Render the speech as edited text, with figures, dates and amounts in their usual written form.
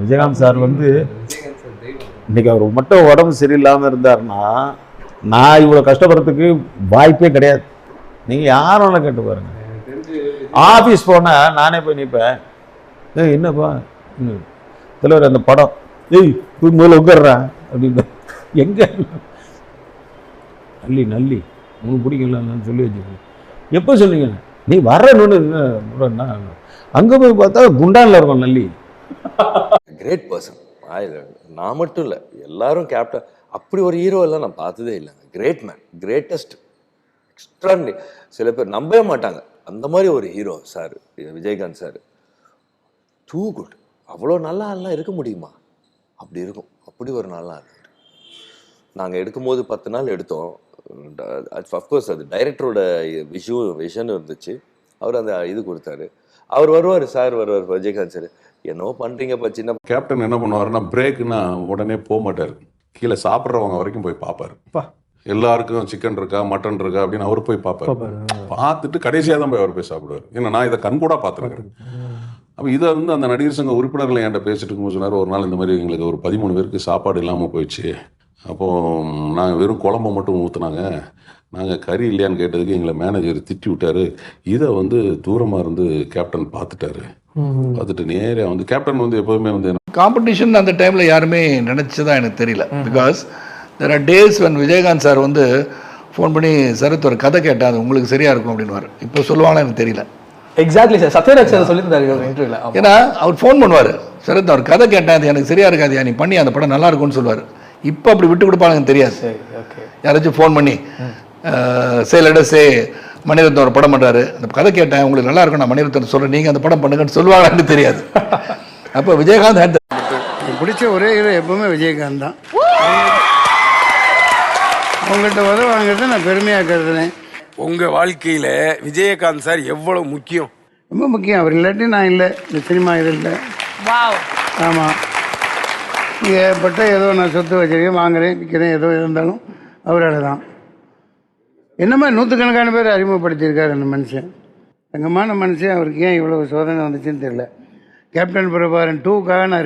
Vijayakanth sir வந்து இன்னைக்கு அவர் மட்டும் உடம்பு சரியில்லாமல் இருந்தாருன்னா நான் இவ்வளோ கஷ்டப்படுறதுக்கு வாய்ப்பே கிடையாது. நீங்கள் யாரும் கேட்டு பாருங்க. ஆஃபீஸ் போனால் நானே போய் நிற்பேன். என்னப்பா தலைவர் அந்த படம் முதல்ல உட்கார்றேன் அப்படின்னு எங்கே நல்லி உனக்கு பிடிக்கலன்னு சொல்லி வச்சுக்கோங்க. எப்போ சொன்னீங்க? நீ வரணுன்னு அங்கே போய் பார்த்தா குண்டானில் இருக்கும் நல்லி. Great person. நான் மட்டும் இல்லை, எல்லாரும் கேப்டன். அப்படி ஒரு ஹீரோ எல்லாம் நான் பார்த்ததே இல்லைங்க. Great man, greatest, extraordinary. சில பேர் நம்பவே மாட்டாங்க அந்த மாதிரி ஒரு hero sir Vijayakanth sir. Too good. அவ்வளோ நல்லா எல்லாம் இருக்க முடியுமா? அப்படி இருக்கும். அப்படி ஒரு நல்லா இருக்கு. நாங்கள் எடுக்கும்போது 10 நாள் எடுத்தோம். அஃப்கோர்ஸ் அது டைரக்டரோட விஷன் இருந்துச்சு. அவர் அந்த இது கொடுத்தாரு. அவர் வருவார், சார் வருவார், விஜயகாந்த் சார். என்னவோ பண்ணுறீங்கப்பா சின்ன. கேப்டன் என்ன பண்ணுவாருன்னா பிரேக்குன்னா உடனே போக மாட்டார். கீழே சாப்பிட்றவங்க வரைக்கும் போய் பார்ப்பாரு. எல்லாருக்கும் சிக்கன் இருக்கா மட்டன் இருக்கா அப்படின்னு அவர் போய் பார்ப்பாரு. பார்த்துட்டு கடைசியாக தான் போய் அவர் போய் சாப்பிடுவார். ஏன்னா நான் இதை கண் கூட பார்த்துருக்கேன். அப்போ இதை வந்து அந்த நடிகர் சங்க உறுப்பினர்கள் என்கிட்ட பேசிட்டு இருக்கும்போது சொன்னார், ஒரு நாள் இந்த மாதிரி எங்களுக்கு ஒரு 13 பேருக்கு சாப்பாடு இல்லாமல் போயிடுச்சு. அப்போது நாங்கள் வெறும் குழம்பை மட்டும் ஊற்றுனாங்க. நாங்கள் கறி இல்லையான்னு கேட்டதுக்கு எங்களை மேனேஜர் திட்டி விட்டாரு. இதை வந்து தூரமாக இருந்து கேப்டன் பார்த்துட்டாரு. பார்த்துட்டு நேராக வந்து கேப்டன் வந்து எப்போதுமே வந்து காம்படிஷன் அந்த டைமில் யாருமே நினச்சதான் எனக்கு தெரியல. Because there are days when Vijayakanth sir வந்து ஃபோன் பண்ணி சரத் ஒரு கதை கேட்டால் அது உங்களுக்கு சரியாக இருக்கும் அப்படின்னு. இப்போ சொல்லுவாங்களா எனக்கு தெரியல. எக்ஸாக்ட்லி சார், சத்யராஜ் சார் சொல்லியிருந்தாரு இன்டர்வியூல. ஏன்னா அவர் ஃபோன் பண்ணுவார், சரத் அவர் கதை கேட்டேன் அது எனக்கு சரியாக இருக்காது, நீ பண்ணி அந்த படம் நல்லா இருக்கும்னு சொல்லுவார். இப்போ அப்படி விட்டு கொடுப்பாங்கன்னு தெரியாது. யாராச்சும் ஃபோன் பண்ணி சே மணிரத்னம் ஒரு படம் பண்ணுறாரு, அந்த கதை கேட்டேன் உங்களுக்கு நல்லா இருக்கும், நான் மணிரத்னம் சொல்கிறேன், நீங்கள் அந்த படம் பண்ணுங்கன்னு சொல்லுவாங்கன்னு தெரியாது. அப்போ விஜயகாந்த் பிடிச்ச ஒரே ஹீரோ எப்பவுமே விஜயகாந்த் தான். அவங்கள்ட்ட உதவ வாங்கிறது நான் பெருமையாக கருதுனேன். உங்கள் வாழ்க்கையில் விஜயகாந்த் சார் எவ்வளோ முக்கியம்? ரொம்ப முக்கியம். அவர் இல்லாட்டி நான் இல்லை, இந்த சினிமா இது இல்லை. ஆமாம், ஏற்பட்ட ஏதோ நான் சொத்து வச்சிருக்கேன், வாங்குறேன், விற்கிறேன், ஏதோ இருந்தாலும் அவரால் தான். என்னமா 100கணக்கான பேர் அறிமுகப்படுத்தியிருக்காரு அந்த மனுஷன். தங்கமான மனுஷன். அவருக்கு ஏன் இவ்வளோ சோதனை வந்துச்சுன்னு தெரியல. கேப்டன் பிரபாகரன் 2க்காக நான்